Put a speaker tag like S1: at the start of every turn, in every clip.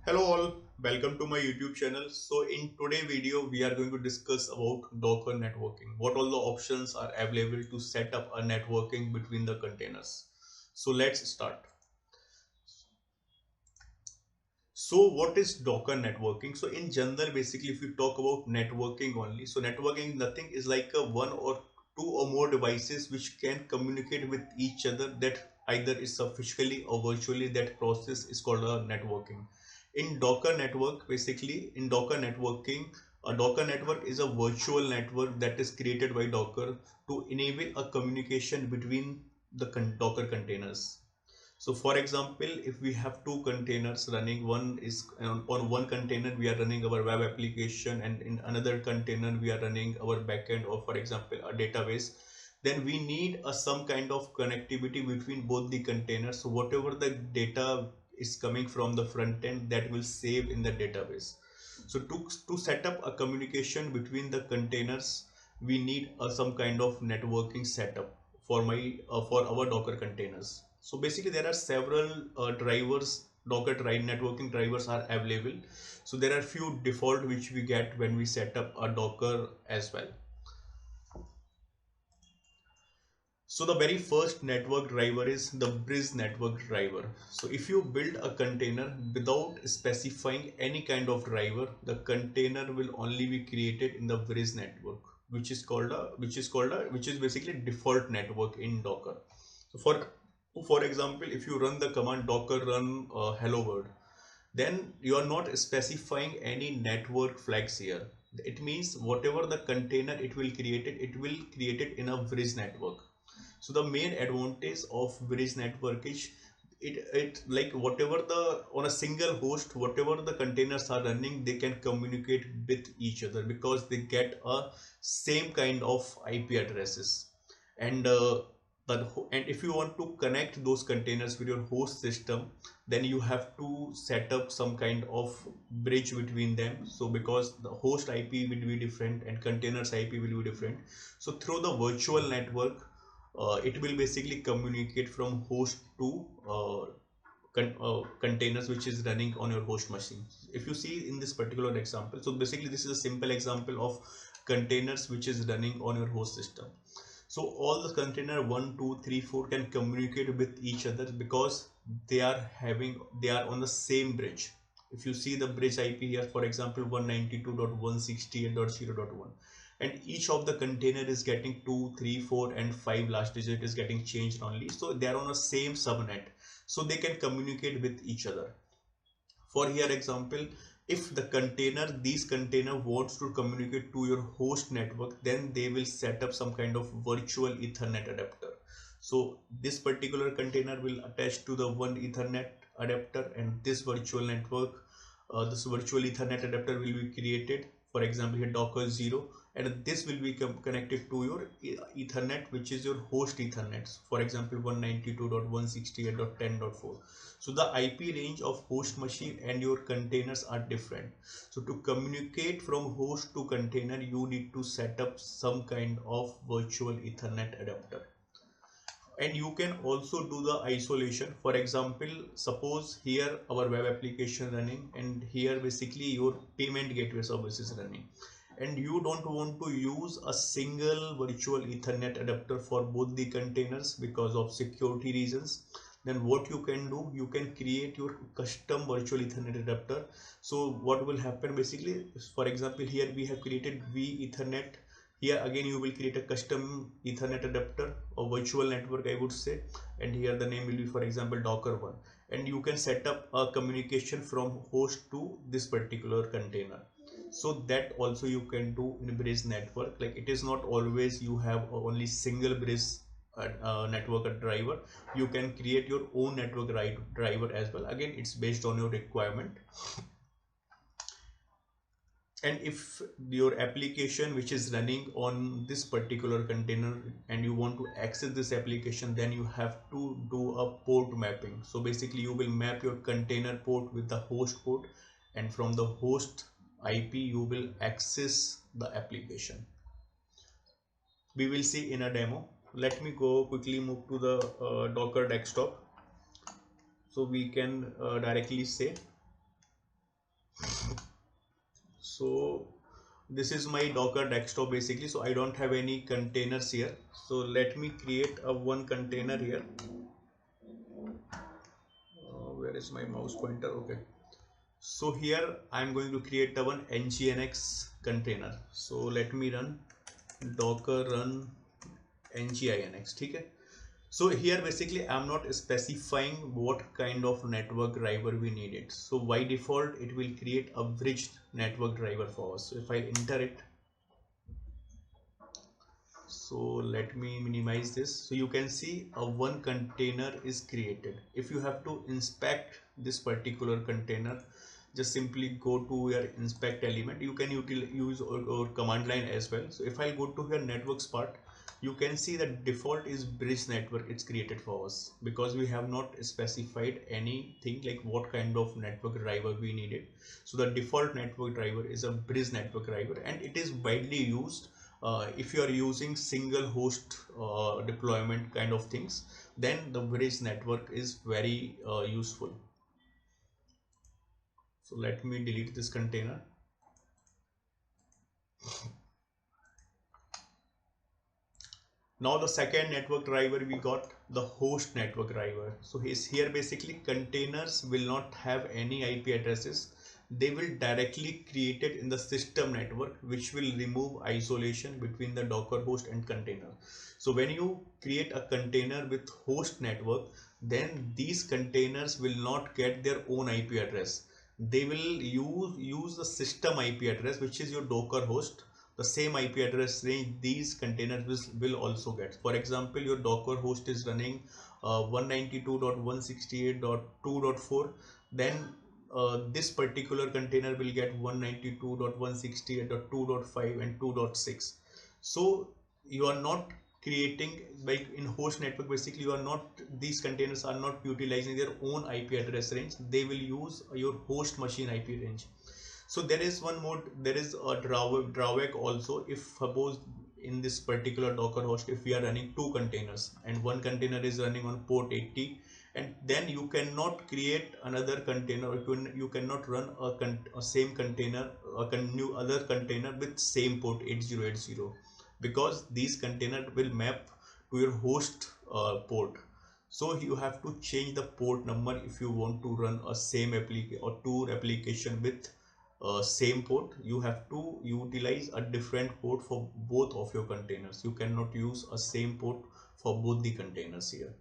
S1: Hello all, welcome to my YouTube channel. So in today video we are going to discuss about Docker networking. What all the options are available to set up a networking between the containers. So let's start. So what is Docker networking? So in general, basically if you talk about networking only, so networking nothing is like a one or two or more devices which can communicate with each other, that either is physically or virtually. That process is called a networking. In Docker network, basically in Docker networking, a Docker network is a virtual network that is created by Docker to enable a communication between the Docker containers. So for example, if we have two containers running, one is on one container we are running our web application, and in another container we are running our backend, or for example a database, then we need some kind of connectivity between both the containers. So whatever the data is coming from the front end, that will save in the database. So to set up a communication between the containers, we need some kind of networking setup for our Docker containers. So basically there are several drivers, Docker drive networking drivers are available. So there are few default which we get when we set up a Docker as well. So the very first network driver is the bridge network driver. So if you build a container without specifying any kind of driver, the container will only be created in the bridge network, which is basically default network in Docker. So for example, if you run the command docker run hello world, then you are not specifying any network flags here. It means whatever the container it will create it in a bridge network. So the main advantage of bridge network is it like whatever the on a single host, whatever the containers are running, they can communicate with each other because they get a same kind of IP addresses. And and if you want to connect those containers with your host system, then you have to set up some kind of bridge between them. So because the host IP will be different and containers IP will be different, so through the virtual network, it will basically communicate from host to containers which is running on your host machine. If you see in this particular example, so basically this is a simple example of containers which is running on your host system. So all the container 1 2 3 4 can communicate with each other because they are on the same bridge. If you see the bridge IP here, for example 192.168.0.1, and each of the container is getting 2 3 4 and 5 last digit is getting changed only, so they are on the same subnet, so they can communicate with each other. For here example, if these container wants to communicate to your host network, then they will set up some kind of virtual Ethernet adapter. So this particular container will attach to the one Ethernet adapter, and this virtual Ethernet adapter will be created. For example, here Docker 0, and this will be connected to your Ethernet, which is your host Ethernet. For example, 192.168.10.4. So the IP range of host machine and your containers are different. So to communicate from host to container, you need to set up some kind of virtual Ethernet adapter. And you can also do the isolation. For example, suppose here our web application running, and here basically your payment gateway service is running, and you don't want to use a single virtual Ethernet adapter for both the containers because of security reasons. Then what you can do, you can create your custom virtual Ethernet adapter. So what will happen basically, for example here we have created v Ethernet. Here again you will create a custom Ethernet adapter or virtual network, I would say, and here the name will be for example docker 1, and you can set up a communication from host to this particular container. So that also you can do in bridge network. Like it is not always you have only single bridge network driver. You can create your own network driver as well. Again, it's based on your requirement. And if your application which is running on this particular container and you want to access this application, then you have to do a port mapping. So basically you will map your container port with the host port, and from the host IP you will access the application. We will see in a demo. Let me go quickly move to the Docker desktop so we can directly say. So this is my Docker desktop basically, so I don't have any containers here. So let me create a one container here. Where is my mouse pointer? Okay, so here I'm going to create a one nginx container. So let me run docker run nginx. Okay, so here basically I'm not specifying what kind of network driver we need it. So by default it will create a bridge network driver for us. So if I enter it, so let me minimize this. So you can see a one container is created. If you have to inspect this particular container, just simply go to your inspect element. You can use or command line as well. So if I go to your networks part, you can see that default is bridge network. It's created for us because we have not specified anything like what kind of network driver we needed. So the default network driver is a bridge network driver, and it is widely used if you are using single host deployment kind of things. Then the bridge network is very useful. So let me delete this container. Now the second network driver we got, the host network driver. So here basically containers will not have any IP addresses. They will directly created in the system network, which will remove isolation between the Docker host and container. So when you create a container with host network, then these containers will not get their own IP address. They will use the system IP address, which is your Docker host. The same IP address range these containers will also get. For example, your Docker host is running 192.168.2.4, then this particular container will get 192.168.2.5 and 2.6. So you are not creating, like in host network basically, you are not, these containers are not utilizing their own IP address range. They will use your host machine IP range. So there is one more, there is a drawback also. If suppose in this particular Docker host, if we are running two containers and one container is running on port 80, and then you cannot create another container, or you cannot run a same container, new other container with same port 8080, because these container will map to your host port. So you have to change the port number if you want to run a same application or two application with same port. You have to utilize a different port for both of your containers. You cannot use a same port for both the containers here.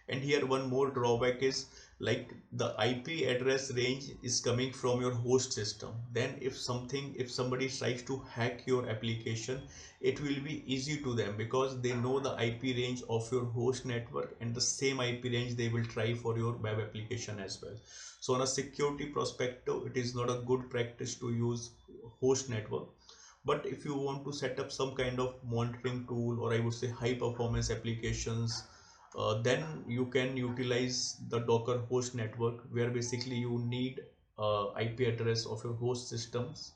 S1: And here one more drawback is, like, the IP address range is coming from your host system. Then if somebody tries to hack your application, it will be easy to them because they know the IP range of your host network, and the same IP range they will try for your web application as well. So on a security perspective, it is not a good practice to use host network. But if you want to set up some kind of monitoring tool, or I would say high performance applications, then you can utilize the Docker host network, where basically you need IP address of your host systems.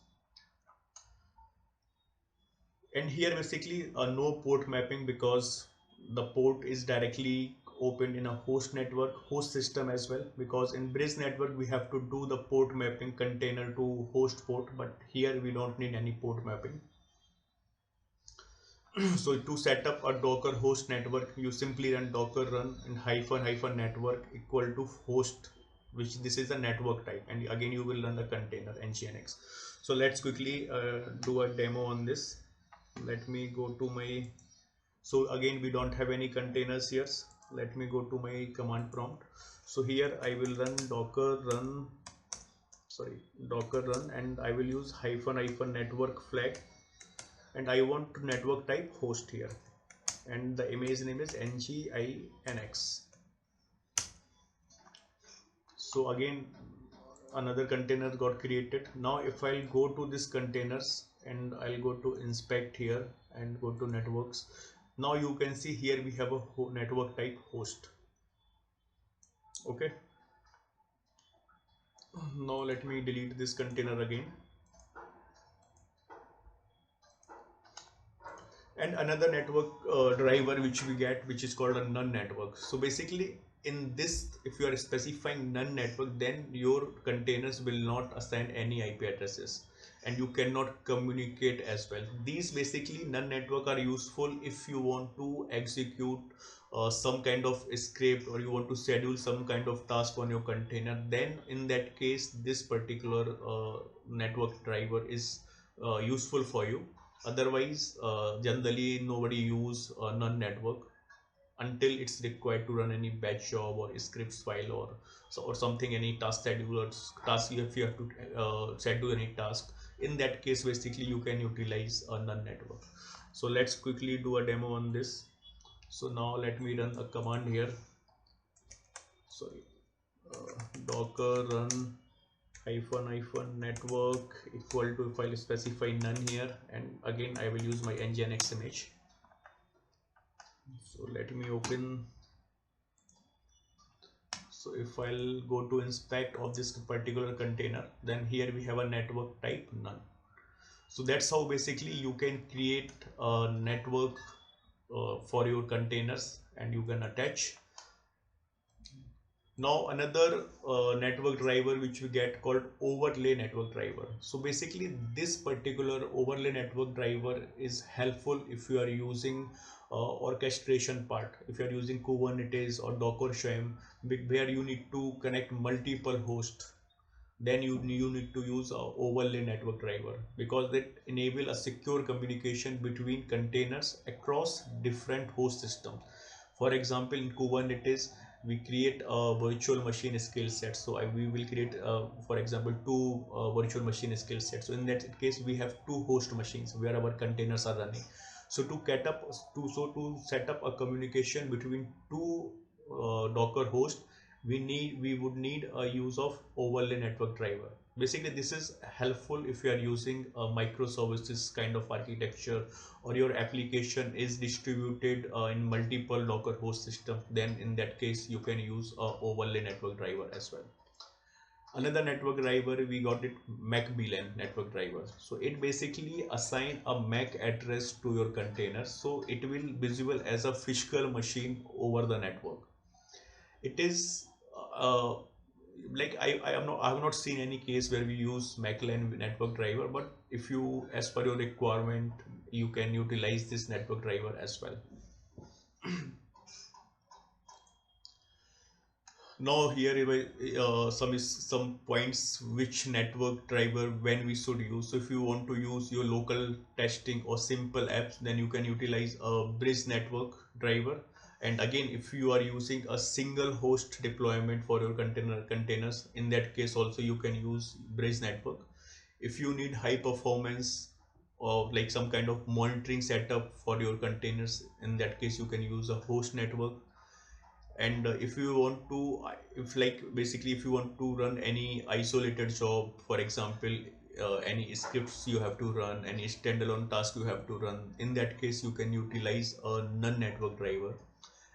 S1: And here basically no port mapping, because the port is directly opened in a host network, host system as well. Because in bridge network we have to do the port mapping, container to host port, but here we don't need any port mapping. So to set up a Docker host network, you simply run docker run and hyphen network equal to host, which this is a network type, and again you will run the container nginx. So let's quickly do a demo on this. Let me go to my, so again we don't have any containers here. Let me go to my command prompt. So here I will run docker run, and I will use hyphen network flag, and I want network type host here, and the image name is nginx. So again another container got created. Now if I'll go to this containers and I'll go to inspect here and go to networks, now you can see here we have a network type host. Okay, now let me delete this container again. And another network driver which we get, which is called a none network. So basically in this, if you are specifying none network, then your containers will not assign any IP addresses. and you cannot communicate as well. These basically none network are useful if you want to execute some kind of script, or you want to schedule some kind of task on your container. Then in that case this particular network driver is useful for you. Otherwise generally nobody use none network until it's required to run any batch job or scripts file, or or something, any task schedulers task, if you have to schedule any task. In that case basically you can utilize a none network. So let's quickly do a demo on this. So now let me run a command here. Sorry, docker run hyphen hyphen network equal to, if I'll specify none here, and again I will use my nginx image. So let me open. So if I'll go to inspect of this particular container, then here we have a network type none. So that's how basically you can create a network for your containers, and you can attach. Now another network driver which we get called overlay network driver. So basically this particular overlay network driver is helpful if you are using orchestration part, if you are using Kubernetes or Docker Swarm, where you need to connect multiple hosts. Then you need to use a overlay network driver, because that enable a secure communication between containers across different host systems. For example, in Kubernetes we create a virtual machine skill set. So we will create for example two virtual machine skill sets. So in that case we have two host machines where our containers are running. So to get up to set up a communication between two Docker hosts, we would need a use of overlay network driver. Basically this is helpful if you are using a microservices kind of architecture, or your application is distributed in multiple Docker host systems. Then in that case you can use a overlay network driver as well. Another network driver we got it, macBLAN network driver. So it basically assign a MAC address to your container, so it will visible as a physical machine over the network. It is uh, like I have not seen any case where we use macLAN network driver, but if you, as per your requirement, you can utilize this network driver as well. Now here some points which network driver when we should use. So if you want to use your local testing or simple apps, then you can utilize a bridge network driver. And again, if you are using a single host deployment for your containers, in that case also you can use bridge network. If you need high performance or like some kind of monitoring setup for your containers, in that case you can use a host network. And if you want to if like basically if you want to run any isolated job, for example any scripts you have to run, any standalone task you have to run, in that case you can utilize a non network driver.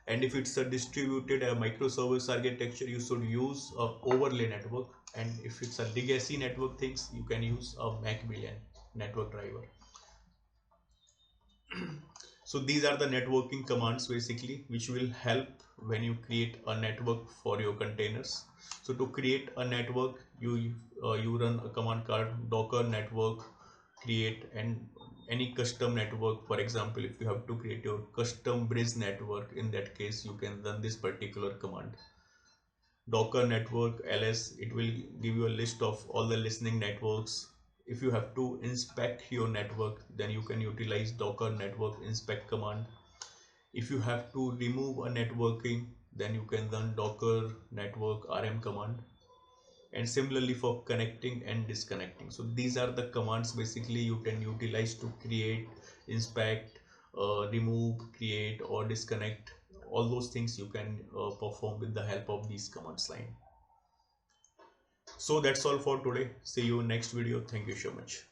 S1: And if it's a distributed microservice architecture, you should use a overlay network. And if it's a legacy network things, you can use a macMillion network driver. So these are the networking commands basically which will help when you create a network for your containers. So to create a network, you run a command called docker network create, and any custom network. For example, if you have to create your custom bridge network, in that case you can run this particular command, docker network ls. It will give you a list of all the listening networks. If you have to inspect your network, then you can utilize docker network inspect command. If you have to remove a networking, then you can run docker network rm command. And similarly for connecting and disconnecting. So these are the commands basically you can utilize to create, inspect, remove, create or disconnect. All those things you can perform with the help of these commands line. So that's all for today. See you in next video. Thank you so much.